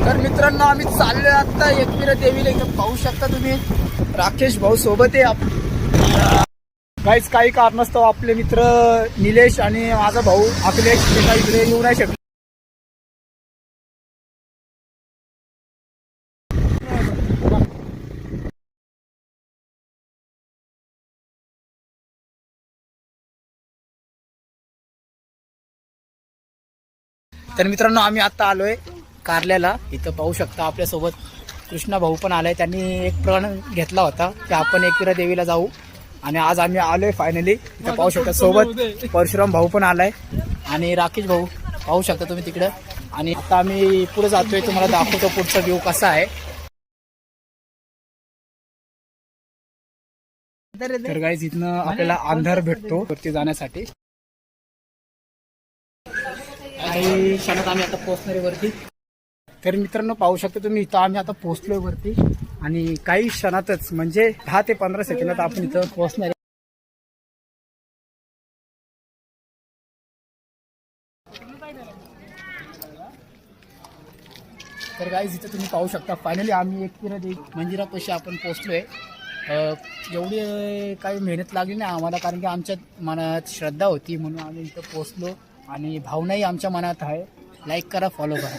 तर मित्रांनो आम्ही चाललोय आता एकविरा देवीला. इथं पाहू शकता तुम्ही राकेश भाऊ सोबत आहे. काहीच काही कारणास्तव आपले मित्र निलेश आणि माझा भाऊ अखिलेश ते काही इकडे येऊ नाही शकले. तर मित्रांनो आम्ही आता आलोय कारल्याला. इथं पाहू शकता आपल्यासोबत कृष्णा भाऊ पण आलाय. त्यांनी एक प्रण घेतला होता की आपण एकविरा देवीला जाऊ आणि आज आम्ही आलोय फायनली. इथं पाहू शकता सोबत परशुराम भाऊ पण आलाय आणि राकेश भाऊ पाहू शकता तुम्ही तिकडं. आणि आता आम्ही पुढे जातोय, तुम्हाला दाखवतो पुढचा व्ह्यू कसा आहे. तर गाईज इथनं आपल्याला अंधार भेटतो वरती जाण्यासाठी. काही क्षणात आम्ही आता पोहोचणार आहे वरती. तर मित्रांनो पाहू शकता तुम्ही इथं आम्ही आता पोहोचलोय वरती आणि काही क्षणातच म्हणजे 10 ते 15 सेकंदात आपण इथं पोहोचणार आहे. तर गाईज इथं तुम्ही पाहू शकता फायनली आम्ही एकविरा देवी मंदिरापाशी आपण पोहोचलोय. एवढी काही मेहनत लागली नाही आम्हाला, कारण की आमच्या मनात श्रद्धा होती म्हणून आम्ही इथं पोहोचलो आणि भावनाही आमच्या मनात आहे. लाईक करा, फॉलो करा.